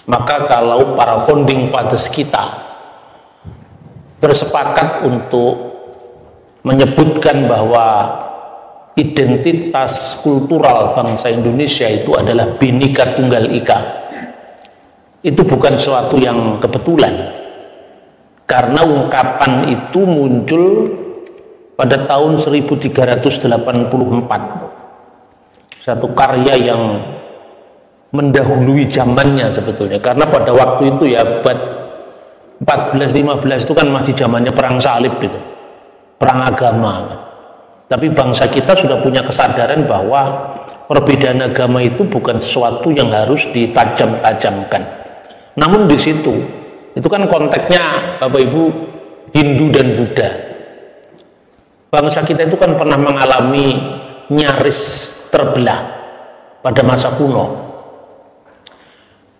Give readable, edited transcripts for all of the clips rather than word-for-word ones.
Maka kalau para founding fathers kita bersepakat untuk menyebutkan bahwa identitas kultural bangsa Indonesia itu adalah Bhinneka Tunggal Ika, itu bukan suatu yang kebetulan, karena ungkapan itu muncul pada tahun 1384, satu karya yang mendahului zamannya sebetulnya, karena pada waktu itu ya abad 14-15 itu kan masih zamannya perang salib gitu, perang agama. Tapi bangsa kita sudah punya kesadaran bahwa perbedaan agama itu bukan sesuatu yang harus ditajam-tajamkan. Namun di situ, itu kan konteksnya Bapak Ibu Hindu dan Buddha. Bangsa kita itu kan pernah mengalami nyaris terbelah pada masa kuno.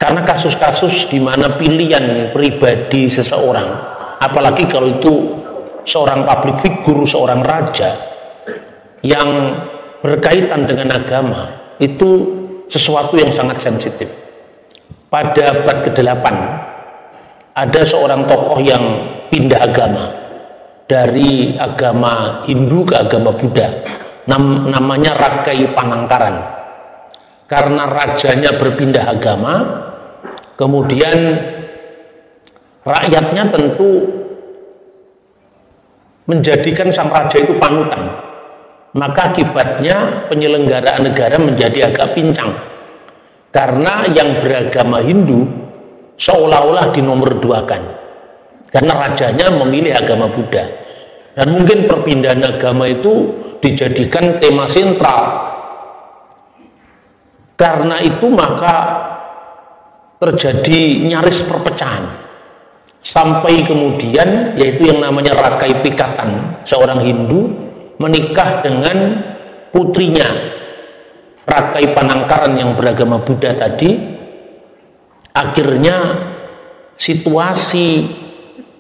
Karena kasus-kasus di mana pilihan pribadi seseorang, apalagi kalau itu seorang public figure, seorang raja yang berkaitan dengan agama, itu sesuatu yang sangat sensitif. Pada abad ke-8 ada seorang tokoh yang pindah agama dari agama Hindu ke agama Buddha, namanya Rakai Panangkaran. Karena rajanya berpindah agama, kemudian rakyatnya tentu menjadikan sang raja itu panutan. Maka akibatnya penyelenggaraan negara menjadi agak pincang, karena yang beragama Hindu seolah-olah dinomorduakan, karena rajanya memilih agama Buddha. Dan mungkin perpindahan agama itu dijadikan tema sentral. Karena itu maka terjadi nyaris perpecahan, sampai kemudian yaitu yang namanya Rakai Pikatan, seorang Hindu menikah dengan putrinya Rakai Panangkaran yang beragama Buddha tadi. Akhirnya situasi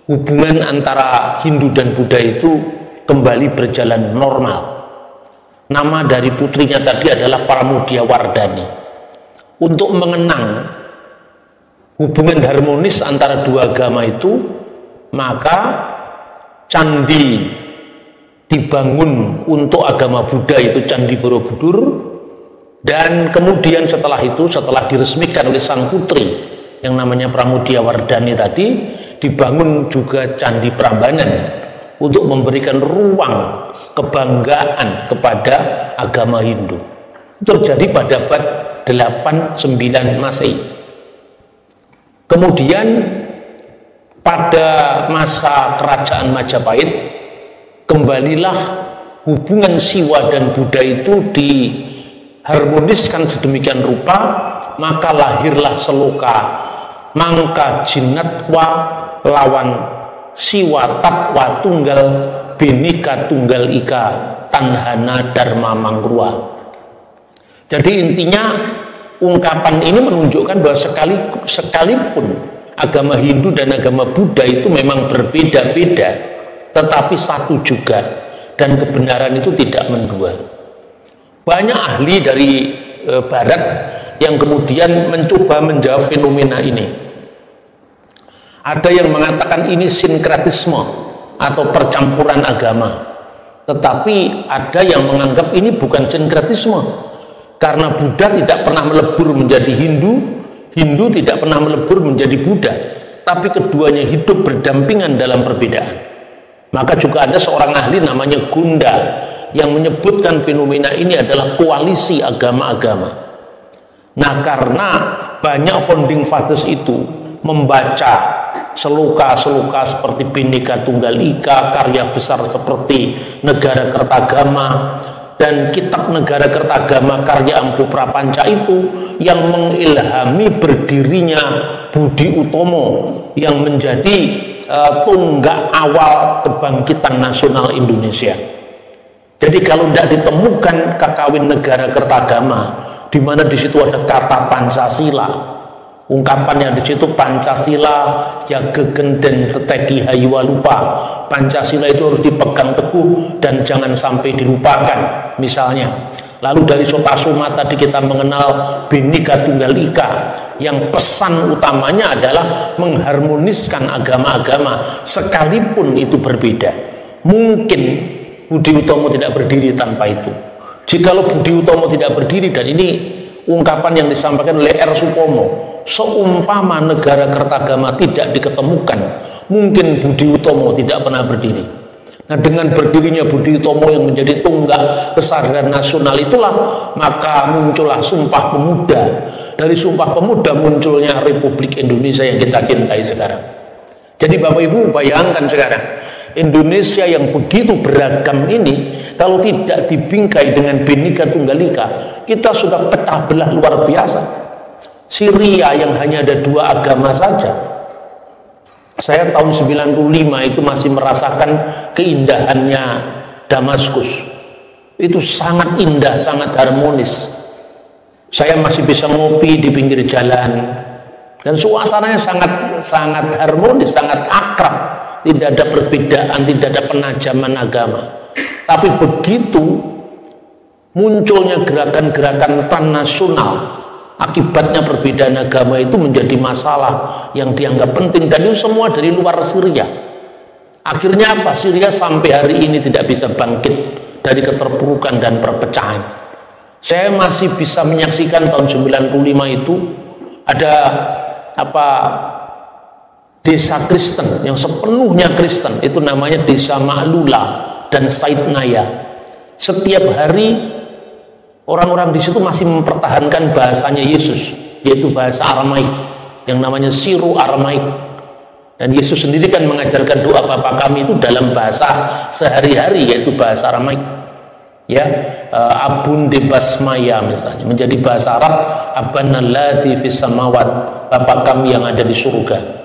hubungan antara Hindu dan Buddha itu kembali berjalan normal. Nama dari putrinya tadi adalah Pramudya Wardani. Untuk mengenang hubungan harmonis antara dua agama itu, maka candi dibangun untuk agama Buddha, itu Candi Borobudur. Dan kemudian setelah itu, setelah diresmikan oleh sang putri yang namanya Pramudya Wardani tadi, dibangun juga Candi Prambanan untuk memberikan ruang kebanggaan kepada agama Hindu. Itu terjadi pada abad 8-9 Masehi. Kemudian pada masa kerajaan Majapahit, kembalilah hubungan Siwa dan Buddha itu diharmoniskan sedemikian rupa, maka lahirlah seloka Mangka Jinatwa lawan Siwa Tatwa Tunggal Bhinneka Tunggal Ika Tanhana Dharma Mangrua. Jadi intinya ungkapan ini menunjukkan bahwa sekalipun agama Hindu dan agama Buddha itu memang berbeda-beda, tetapi satu juga, dan kebenaran itu tidak mendua. Banyak ahli dari Barat yang kemudian mencoba menjawab fenomena ini. Ada yang mengatakan ini sinkretisme atau percampuran agama, tetapi ada yang menganggap ini bukan sinkretisme, karena Buddha tidak pernah melebur menjadi Hindu, Hindu tidak pernah melebur menjadi Buddha, tapi keduanya hidup berdampingan dalam perbedaan. Maka juga ada seorang ahli namanya Gunda yang menyebutkan fenomena ini adalah koalisi agama-agama. Nah, karena banyak founding fathers itu membaca seloka-seloka seperti Bhinneka Tunggal Ika, karya besar seperti Negara Kertagama, dan kitab Negara Kertagama karya Ampu Prapanca itu yang mengilhami berdirinya Budi Utomo yang menjadi tonggak awal kebangkitan nasional Indonesia. Jadi kalau tidak ditemukan kakawin Negara Kertagama, di mana di situ ada kata Pancasila, ungkapannya di situ Pancasila ya gegenden teteki hayuwa lupa, Pancasila itu harus dipegang teguh dan jangan sampai dilupakan misalnya, Lalu dari Sotasoma tadi kita mengenal Bhinneka Tunggal Ika, yang pesan utamanya adalah mengharmoniskan agama-agama sekalipun itu berbeda. Mungkin Budi Utomo tidak berdiri tanpa itu. Jikalau Budi Utomo tidak berdiri, dan ini ungkapan yang disampaikan oleh R. Supomo, seumpama negara Kertagama tidak diketemukan, mungkin Budi Utomo tidak pernah berdiri. Nah, dengan berdirinya Budi Utomo yang menjadi tonggak kesadaran nasional itulah, maka muncullah Sumpah Pemuda. Dari Sumpah Pemuda munculnya Republik Indonesia yang kita cintai sekarang. Jadi Bapak Ibu bayangkan sekarang, Indonesia yang begitu beragam ini, kalau tidak dibingkai dengan Bhinneka Tunggal Ika, kita sudah pecah belah luar biasa. Syria yang hanya ada 2 agama saja. Saya tahun 95 itu masih merasakan keindahannya Damaskus. Itu sangat indah, sangat harmonis. Saya masih bisa ngopi di pinggir jalan, dan suasananya sangat harmonis, sangat akrab. Tidak ada perbedaan, tidak ada penajaman agama. Tapi begitu munculnya gerakan-gerakan transnasional, akibatnya perbedaan agama itu menjadi masalah yang dianggap penting, dan itu semua dari luar Syria. Akhirnya apa? Syria sampai hari ini tidak bisa bangkit dari keterpurukan dan perpecahan. Saya masih bisa menyaksikan tahun 95 itu ada desa Kristen yang sepenuhnya Kristen, itu namanya Desa Ma'lula dan Said Naya. Setiap hari orang-orang di situ masih mempertahankan bahasanya Yesus, yaitu bahasa Aramaik yang namanya Syro Aramaik. Dan Yesus sendiri kan mengajarkan doa Bapa kami itu dalam bahasa sehari-hari, yaitu bahasa Aramaik. Ya, Abun de Basmaya misalnya menjadi bahasa Arab, Abana allati fis samawat, Bapa kami yang ada di surga.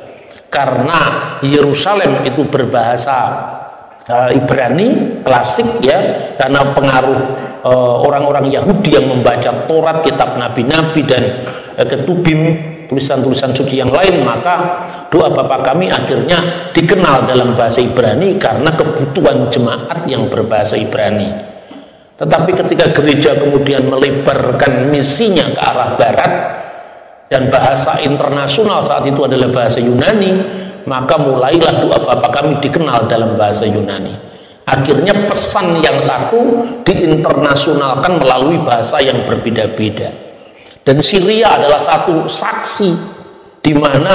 Karena Yerusalem itu berbahasa Ibrani klasik, ya, karena pengaruh orang-orang Yahudi yang membaca Taurat, kitab nabi-nabi dan ketubim, tulisan-tulisan suci yang lain, maka doa Bapa kami akhirnya dikenal dalam bahasa Ibrani karena kebutuhan jemaat yang berbahasa Ibrani. Tetapi ketika gereja kemudian melebarkan misinya ke arah barat dan bahasa internasional saat itu adalah bahasa Yunani, maka mulailah doa Bapa kami dikenal dalam bahasa Yunani. Akhirnya pesan yang satu diinternasionalkan melalui bahasa yang berbeda-beda. Dan Syria adalah satu saksi di mana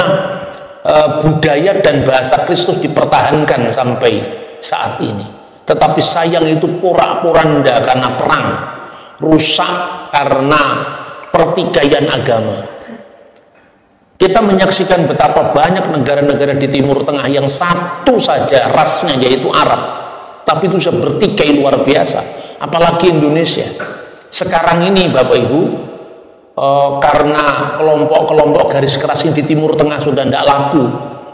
budaya dan bahasa Kristus dipertahankan sampai saat ini. Tetapi sayang itu porak-poranda karena perang, rusak karena pertikaian agama. Kita menyaksikan betapa banyak negara-negara di Timur Tengah yang satu saja rasnya, yaitu Arab, tapi itu sudah bertikai luar biasa. Apalagi Indonesia. Sekarang ini Bapak Ibu, karena kelompok-kelompok garis keras di Timur Tengah sudah tidak laku,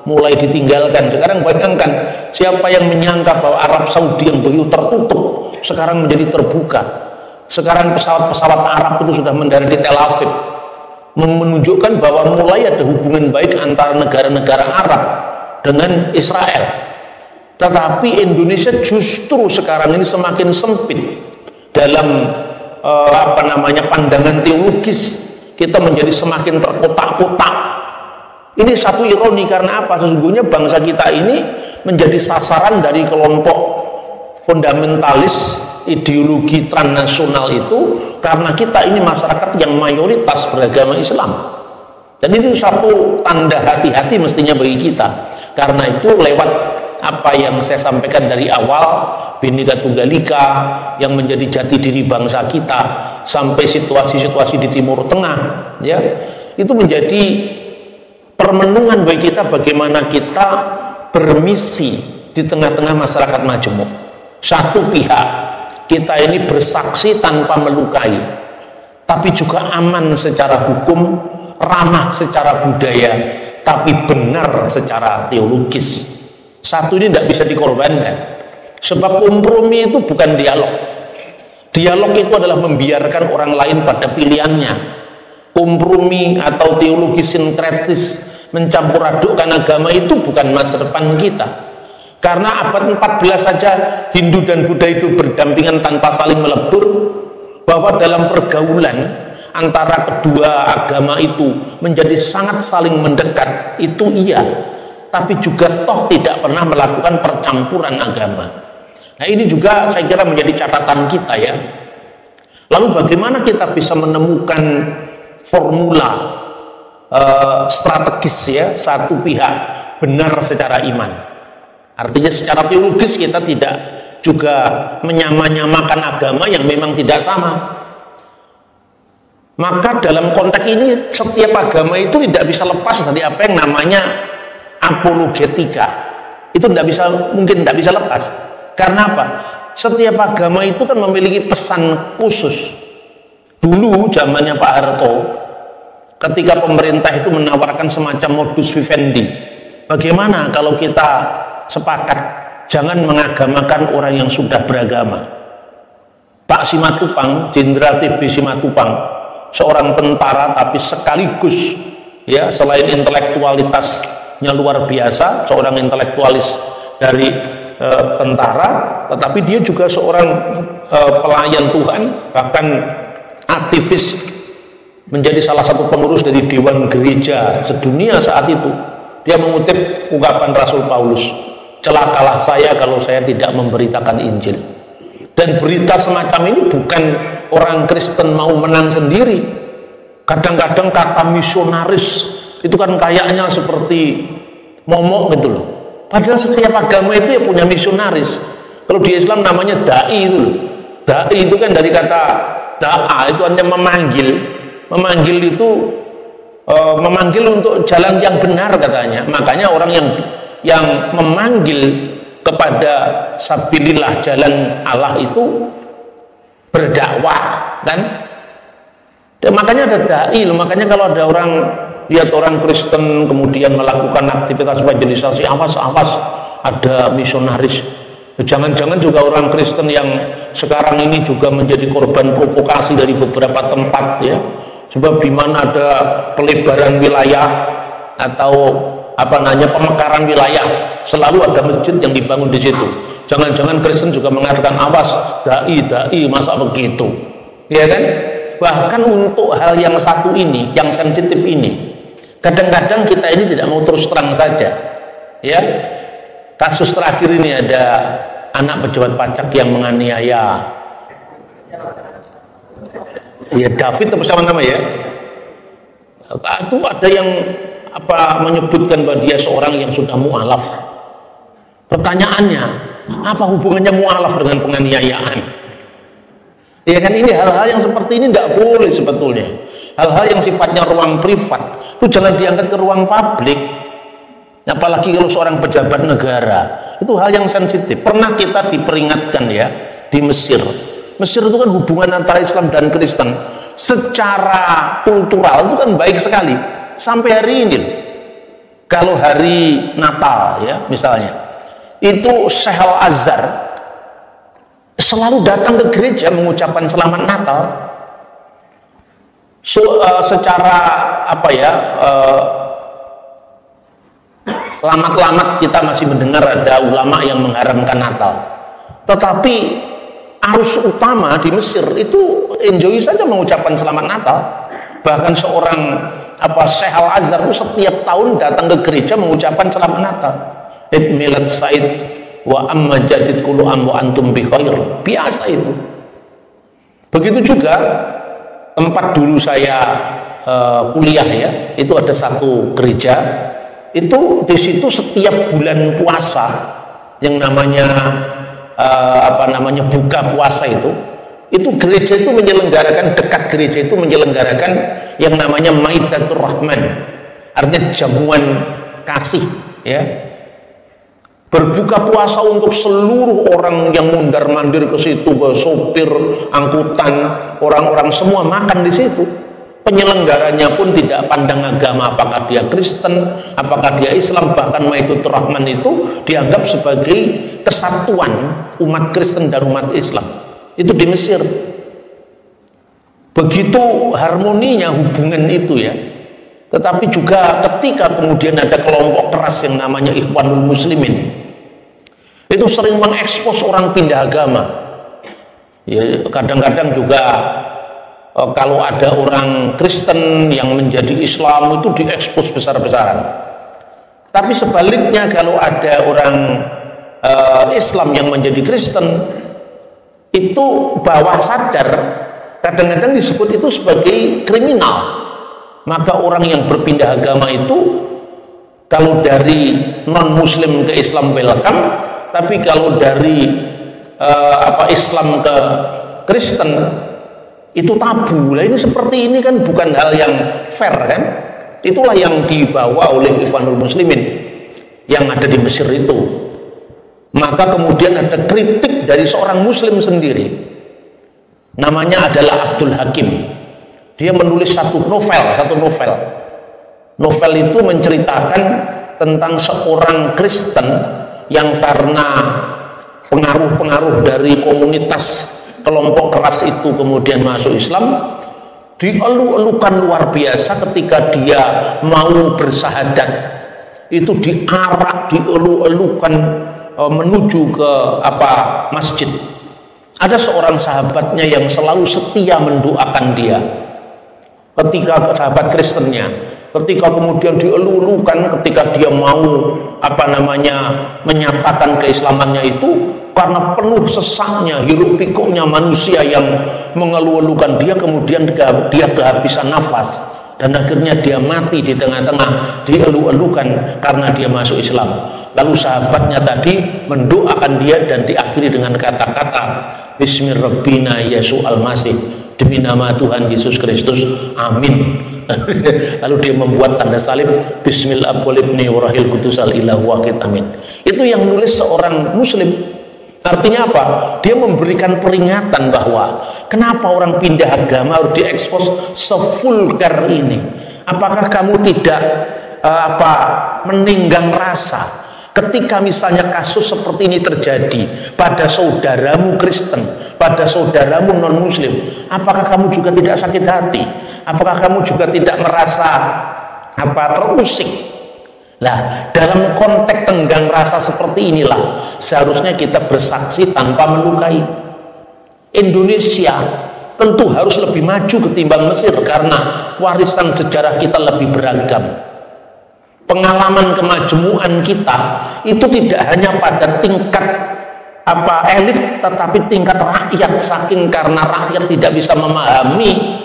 mulai ditinggalkan. Sekarang bayangkan, siapa yang menyangka bahwa Arab Saudi yang begitu tertutup sekarang menjadi terbuka. Sekarang pesawat-pesawat Arab itu sudah mendarat di Tel Aviv, menunjukkan bahwa mulai ada hubungan baik antara negara-negara Arab dengan Israel. Tetapi Indonesia justru sekarang ini semakin sempit dalam pandangan teologis. Kita menjadi semakin terkotak-kotak. Ini satu ironi, karena apa? Sesungguhnya bangsa kita ini menjadi sasaran dari kelompok fundamentalis ideologi transnasional itu, karena kita ini masyarakat yang mayoritas beragama Islam. Dan itu satu tanda hati-hati mestinya bagi kita. Karena itu lewat apa yang saya sampaikan dari awal, Bhinneka Tunggal Ika yang menjadi jati diri bangsa kita, sampai situasi-situasi di Timur Tengah, ya, itu menjadi permenungan bagi kita bagaimana kita bermisi di tengah-tengah masyarakat majemuk. Satu pihak kita ini bersaksi tanpa melukai, tapi juga aman secara hukum, ramah secara budaya, tapi benar secara teologis. Satu ini tidak bisa dikorbankan, sebab kompromi itu bukan dialog. Dialog itu adalah membiarkan orang lain pada pilihannya. Kompromi atau teologi sinkretis mencampur adukkan agama itu bukan masa depan kita. Karena abad 14 saja Hindu dan Buddha itu berdampingan tanpa saling melebur. bahwa dalam pergaulan antara kedua agama itu menjadi sangat saling mendekat, itu iya, tapi juga toh tidak pernah melakukan percampuran agama. Nah, ini juga saya kira menjadi catatan kita ya. Lalu bagaimana kita bisa menemukan formula strategis ya satu pihak benar secara iman? Artinya secara teologis kita tidak juga menyamakan agama yang memang tidak sama. Maka dalam konteks ini setiap agama itu tidak bisa lepas dari apa yang namanya apologetika. Itu mungkin tidak bisa lepas. Karena apa? Setiap agama itu kan memiliki pesan khusus. Dulu zamannya Pak Harto, ketika pemerintah itu menawarkan semacam modus vivendi, bagaimana kalau kita sepakat jangan mengagamakan orang yang sudah beragama. Pak Simatupang, Jenderal TB Simatupang, seorang tentara tapi sekaligus ya selain intelektualitasnya luar biasa, seorang intelektualis dari tentara, tetapi dia juga seorang pelayan Tuhan, bahkan aktivis, menjadi salah satu pengurus dari Dewan Gereja sedunia saat itu. Dia mengutip ungkapan Rasul Paulus, celakalah saya kalau saya tidak memberitakan Injil. Dan berita semacam ini bukan orang Kristen mau menang sendiri. Kadang-kadang kata misionaris itu kan kayaknya seperti momok gitu loh. Padahal setiap agama itu ya punya misionaris. Kalau di Islam namanya da'i itu loh. Da'i itu kan dari kata da'a, itu hanya memanggil. Memanggil itu memanggil untuk jalan yang benar katanya. Makanya orang yang memanggil kepada sabilillah, jalan Allah itu berdakwah kan. Dan makanya ada da'i loh. Makanya kalau ada orang lihat orang Kristen kemudian melakukan aktivitas evangelisasi, awas ada misionaris. Jangan-jangan juga orang Kristen yang sekarang ini juga menjadi korban provokasi dari beberapa tempat ya. Sebab di mana ada pelebaran wilayah atau pemekaran wilayah, selalu ada masjid yang dibangun di situ. Jangan-jangan Kristen juga mengatakan awas da'i masa begitu, ya kan? Bahkan untuk hal yang satu ini, yang sensitif ini, kadang-kadang kita ini tidak mau terus terang saja, ya. Kasus terakhir ini ada anak pejabat pajak yang menganiaya, ya David atau siapa nama ya? Itu ada yang menyebutkan bahwa dia seorang yang sudah mu'alaf. Pertanyaannya, apa hubungannya mu'alaf dengan penganiayaan? Ya kan, ini hal-hal yang seperti ini tidak boleh sebetulnya. Hal-hal yang sifatnya ruang privat itu jangan diangkat ke ruang publik. Apalagi kalau seorang pejabat negara, itu hal yang sensitif. Pernah kita diperingatkan ya di Mesir. Mesir itu kan hubungan antara Islam dan Kristen secara kultural itu kan baik sekali. Sampai hari ini, kalau hari Natal ya misalnya, itu Syekh Al-Azhar selalu datang ke gereja mengucapkan selamat Natal. Secara lamat-lamat kita masih mendengar ada ulama yang mengharamkan Natal, tetapi arus utama di Mesir itu enjoy saja mengucapkan selamat Natal. Bahkan seorang Syekh Al-Azhar itu setiap tahun datang ke gereja mengucapkan selamat Natal. Id milad Said wa amma jadid kullu am wa antum bi khair. Biasa itu. Begitu juga tempat dulu saya kuliah ya, itu ada satu gereja. Itu di situ setiap bulan puasa yang namanya buka puasa itu gereja itu menyelenggarakan, dekat gereja itu menyelenggarakan yang namanya Maidatur Rahman, artinya jamuan kasih ya. Berbuka puasa untuk seluruh orang yang mondar-mandir ke situ, sopir angkutan, orang-orang semua makan di situ. Penyelenggaranya pun tidak pandang agama, apakah dia Kristen, apakah dia Islam. Bahkan Maidatur Rahman itu dianggap sebagai kesatuan umat Kristen dan umat Islam. Itu di Mesir. Begitu harmoninya hubungan itu ya. Tetapi juga ketika kemudian ada kelompok keras yang namanya Ikhwanul Muslimin, itu sering mengekspos orang pindah agama. Ya, kadang-kadang juga kalau ada orang Kristen yang menjadi Islam itu diekspos besar-besaran. Tapi sebaliknya kalau ada orang Islam yang menjadi Kristen, itu bawah sadar kadang-kadang disebut itu sebagai kriminal. Maka orang yang berpindah agama itu kalau dari non-muslim ke Islam welcome, tapi kalau dari Islam ke Kristen itu tabu. Lah ini seperti ini kan bukan hal yang fair kan? Itulah yang dibawa oleh Ikhwanul Muslimin yang ada di Mesir itu. Maka kemudian ada kritik dari seorang muslim sendiri. Namanya adalah Abdul Hakim. Dia menulis satu novel. Novel itu menceritakan tentang seorang Kristen yang karena pengaruh-pengaruh dari komunitas kelompok keras itu kemudian masuk Islam, dielu-elukan luar biasa ketika dia mau bersahadat. Itu diarak, dielu-elukan menuju ke masjid. Ada seorang sahabatnya yang selalu setia mendoakan dia. Ketika sahabat Kristennya, ketika kemudian dielu-elukan, ketika dia mau menyatakan keislamannya itu, karena penuh sesaknya, hiruk pikuknya manusia yang mengeluh-elukan dia, kemudian dia kehabisan nafas dan akhirnya dia mati di tengah-tengah dielu-elukan karena dia masuk Islam. Lalu sahabatnya tadi mendoakan dia dan diakhiri dengan kata-kata Bismillahirrahmanirrahim Yesus Al-Masih, demi nama Tuhan Yesus Kristus, amin. Lalu dia membuat tanda salib Bismillahirrahmanirrahim, amin. Itu yang nulis seorang muslim. Artinya apa? Dia memberikan peringatan bahwa kenapa orang pindah agama harus diekspos sevulgar ini. Apakah kamu tidak meninggang rasa ketika misalnya kasus seperti ini terjadi pada saudaramu Kristen, pada saudaramu non-muslim? Apakah kamu juga tidak sakit hati? Apakah kamu juga tidak merasa terusik? Nah, dalam konteks tenggang rasa seperti inilah seharusnya kita bersaksi tanpa melukai. Indonesia tentu harus lebih maju ketimbang Mesir karena warisan sejarah kita lebih beragam. Pengalaman kemajmuan kita itu tidak hanya pada tingkat elit, tetapi tingkat rakyat. Saking karena rakyat tidak bisa memahami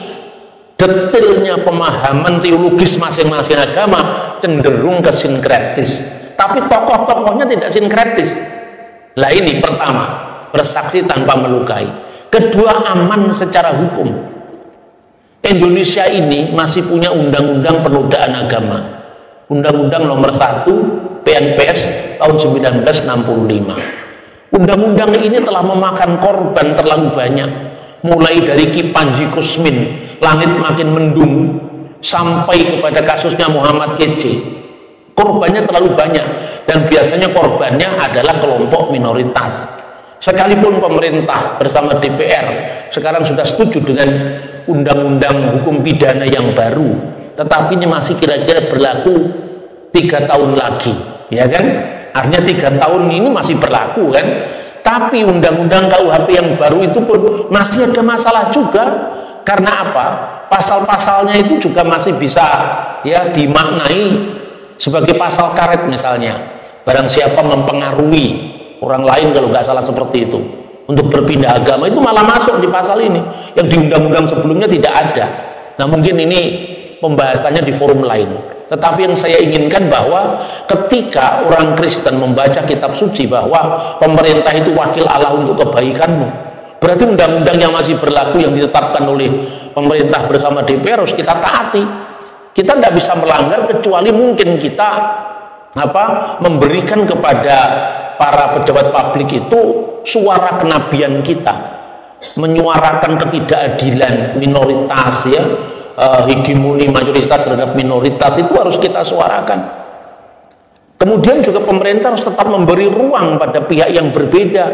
detailnya pemahaman teologis masing-masing agama, cenderung ke sinkretis. Tapi tokoh-tokohnya tidak sinkretis. Lah ini pertama, bersaksi tanpa melukai. Kedua, aman secara hukum. Indonesia ini masih punya undang-undang penodaan agama. Undang-undang nomor 1 PNPS tahun 1965. Undang-undang ini telah memakan korban terlalu banyak. Mulai dari Ki Panji Kusmin, Langit Makin Mendung, sampai kepada kasusnya Muhammad Kece. Korbannya terlalu banyak dan biasanya korbannya adalah kelompok minoritas. Sekalipun pemerintah bersama DPR sekarang sudah setuju dengan undang-undang hukum pidana yang baru, tetapi ini masih kira-kira berlaku 3 tahun lagi, ya kan? Artinya 3 tahun ini masih berlaku kan? Tapi undang-undang KUHP yang baru itu pun masih ada masalah juga. Karena apa? Pasal-pasalnya itu juga masih bisa dimaknai sebagai pasal karet misalnya. Barang siapa mempengaruhi orang lain, kalau nggak salah seperti itu, untuk berpindah agama, itu malah masuk di pasal ini yang di undang-undang sebelumnya tidak ada. Nah, mungkin ini pembahasannya di forum lain. Tetapi yang saya inginkan bahwa ketika orang Kristen membaca kitab suci bahwa pemerintah itu wakil Allah untuk kebaikanmu, berarti undang-undang yang masih berlaku yang ditetapkan oleh pemerintah bersama DPR harus kita taati. Kita tidak bisa melanggar kecuali mungkin kita memberikan kepada para pejabat publik itu suara kenabian kita, menyuarakan ketidakadilan minoritas, hegemoni mayoritas terhadap minoritas itu harus kita suarakan. Kemudian juga pemerintah harus tetap memberi ruang pada pihak yang berbeda.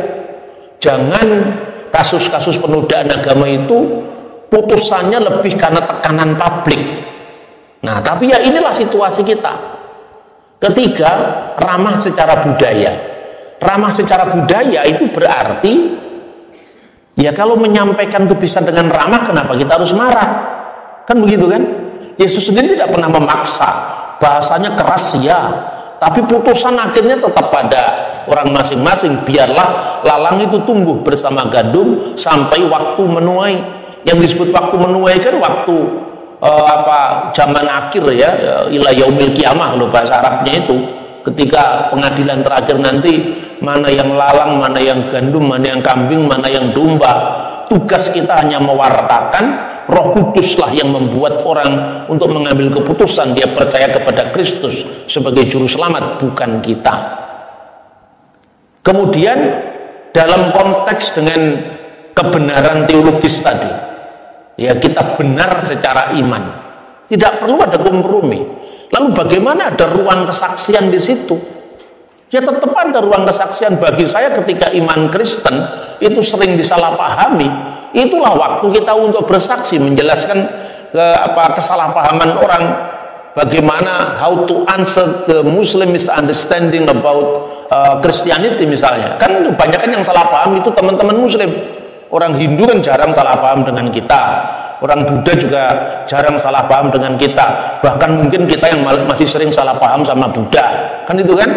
Jangan kasus-kasus penodaan agama itu putusannya lebih karena tekanan publik. Nah, tapi inilah situasi kita. Ketiga, ramah secara budaya. Ramah secara budaya itu berarti Ya kalau menyampaikan itu bisa dengan ramah, kenapa kita harus marah? Kan begitu kan? Yesus sendiri tidak pernah memaksa, bahasanya keras ya, tapi putusan akhirnya tetap pada orang masing-masing. Biarlah lalang itu tumbuh bersama gandum sampai waktu menuai. Yang disebut waktu menuai kan waktu zaman akhir ya, ila yaumil kiamah loh bahasa Arabnya itu. Ketika pengadilan terakhir nanti, mana yang lalang, mana yang gandum, mana yang kambing, mana yang domba. Tugas kita hanya mewartakan. Roh Kuduslah yang membuat orang untuk mengambil keputusan. Dia percaya kepada Kristus sebagai juru selamat, bukan kita. Kemudian dalam konteks dengan kebenaran teologis tadi, ya kita benar secara iman, tidak perlu ada kompromi. Lalu bagaimana ada ruang kesaksian di situ? Ya tetap ada ruang kesaksian. Bagi saya ketika iman Kristen itu sering disalahpahami, itulah waktu kita untuk bersaksi, menjelaskan kesalahpahaman orang, bagaimana how to answer the Muslim misunderstanding about Christianity misalnya. Kan kebanyakan yang salah paham itu teman-teman Muslim. Orang Hindu kan jarang salah paham dengan kita, orang Buddha juga jarang salah paham dengan kita, bahkan mungkin kita yang masih sering salah paham sama Buddha, kan itu kan,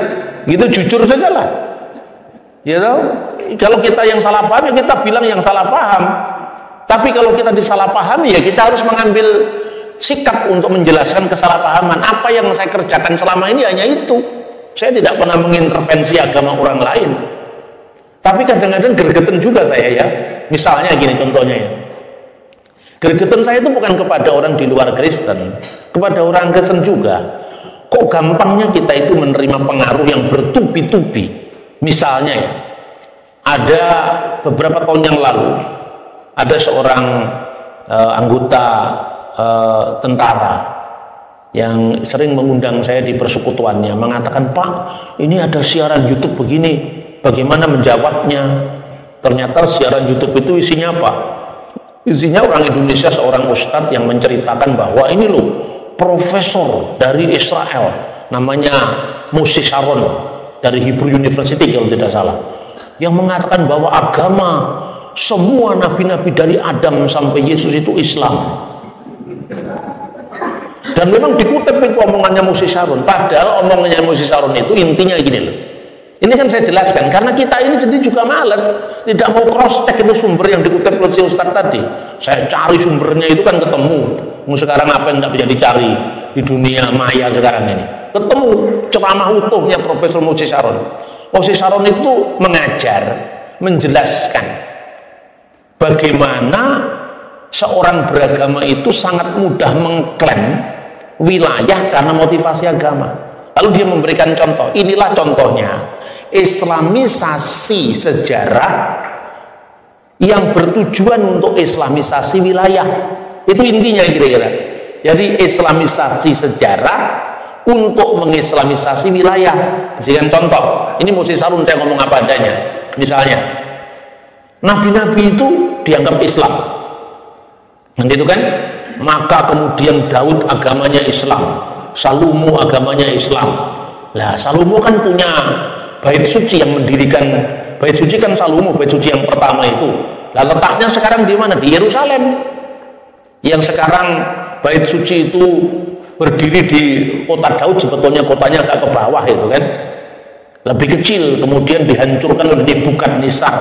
gitu jujur saja lah, ya tahu. Kalau kita yang salah paham ya kita bilang yang salah paham, tapi kalau kita disalahpahami ya kita harus mengambil sikap untuk menjelaskan kesalahpahaman. Apa yang saya kerjakan selama ini hanya itu, saya tidak pernah mengintervensi agama orang lain. Tapi kadang-kadang gregetan juga saya ya. Misalnya gini contohnya ya. Gregetan saya itu bukan kepada orang di luar Kristen, kepada orang Kristen juga. Kok gampangnya kita itu menerima pengaruh yang bertubi-tubi. Misalnya ya, ada beberapa tahun yang lalu ada seorang anggota tentara yang sering mengundang saya di persekutuannya, mengatakan, "Pak, ini ada siaran YouTube begini, bagaimana menjawabnya?" Ternyata siaran YouTube itu isinya apa? Isinya orang Indonesia, seorang ustadz yang menceritakan bahwa ini loh profesor dari Israel, namanya Moshe Sharon dari Hebrew University kalau tidak salah, yang mengatakan bahwa agama semua nabi-nabi dari Adam sampai Yesus itu Islam. Dan memang dikutip itu omongannya Moshe Sharon. Padahal omongannya Moshe Sharon itu intinya gini loh. Ini kan saya jelaskan, karena kita ini jadi juga malas, tidak mau cross check itu sumber yang dikutip oleh si Ustaz tadi. Saya cari sumbernya itu kan ketemu. Sekarang apa yang tidak bisa dicari di dunia maya sekarang ini? Ketemu ceramah utuhnya Profesor Moshe Sharon. Moshe Sharon itu mengajar, menjelaskan bagaimana seorang beragama itu sangat mudah mengklaim wilayah karena motivasi agama. Lalu dia memberikan contoh, inilah contohnya Islamisasi sejarah yang bertujuan untuk Islamisasi wilayah. Itu intinya kira-kira. Jadi Islamisasi sejarah untuk mengislamisasi wilayah. Berikan contoh, ini Moshe Sharon saya ngomong apa adanya. Misalnya nabi-nabi itu dianggap Islam, nanti itu kan, maka kemudian Daud agamanya Islam, Salomo agamanya Islam. Lah Salomo kan punya bait suci, yang mendirikan bait suci kan Salomo, bait suci yang pertama itu. Lah letaknya sekarang di mana? Di Yerusalem. Yang sekarang bait suci itu berdiri di kota Daud, sebetulnya kotanya agak ke bawah itu kan, lebih kecil, kemudian dihancurkan oleh Nebukadnezar.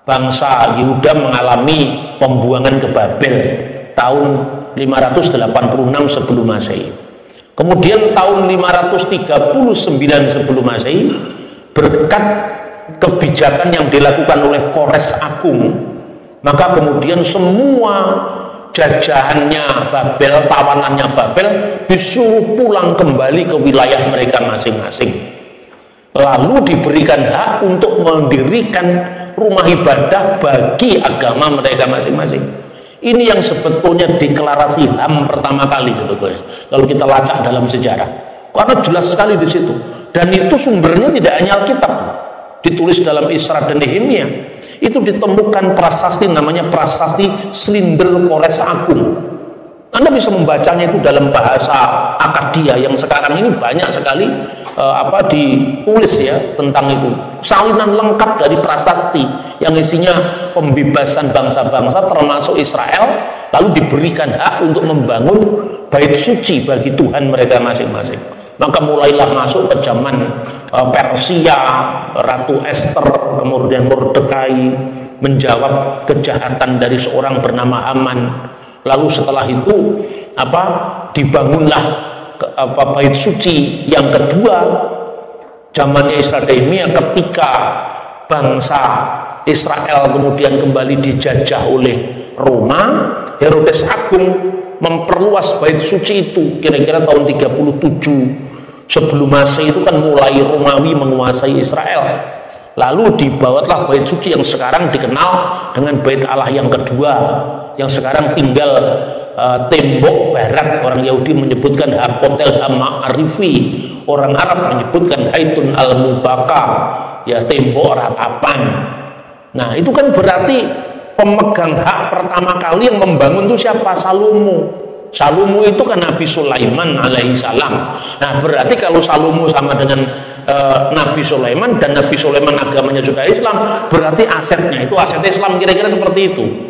Bangsa Yehuda mengalami pembuangan ke Babel tahun 586 sebelum Masehi. Kemudian tahun 539 sebelum Masehi, berkat kebijakan yang dilakukan oleh Kores Agung, maka kemudian semua jajahannya Babel, tawanannya Babel disuruh pulang kembali ke wilayah mereka masing-masing. Lalu diberikan hak untuk mendirikan rumah ibadah bagi agama mereka masing-masing. Ini yang sebetulnya deklarasi HAM pertama kali sebetulnya kalau kita lacak dalam sejarah, karena jelas sekali di situ. Dan itu sumbernya tidak hanya Alkitab, ditulis dalam Isra dan Nehemia. Itu ditemukan prasasti, namanya prasasti Slinder Kores Agung. Anda bisa membacanya itu dalam bahasa Akadia yang sekarang ini banyak sekali ditulis ya tentang itu, salinan lengkap dari prasasti yang isinya pembebasan bangsa-bangsa termasuk Israel, lalu diberikan hak untuk membangun bait suci bagi Tuhan mereka masing-masing. Maka mulailah masuk ke zaman Persia, Ratu Esther, kemudian Mordekai menjawab kejahatan dari seorang bernama Haman. Lalu setelah itu dibangunlah bait suci yang kedua zamannya Isra Daimia, ketika bangsa Israel kemudian kembali dijajah oleh Roma. Herodes Agung memperluas bait suci itu kira-kira tahun 37 sebelum Masehi. Itu kan mulai Romawi menguasai Israel, lalu dibawalah bait suci yang sekarang dikenal dengan bait Allah yang kedua, yang sekarang tinggal tembok barat. Orang Yahudi menyebutkan Hakotel Hama-Arifi, orang Arab menyebutkan Haitun Al-Mubaka, ya tembok ratapan. Nah itu kan berarti pemegang hak pertama kali yang membangun itu siapa? Salomo. Salomo itu kan Nabi Sulaiman alaihissalam. Nah berarti kalau Salomo sama dengan Nabi Sulaiman, dan Nabi Sulaiman agamanya juga Islam, berarti asetnya itu aset Islam, kira-kira seperti itu.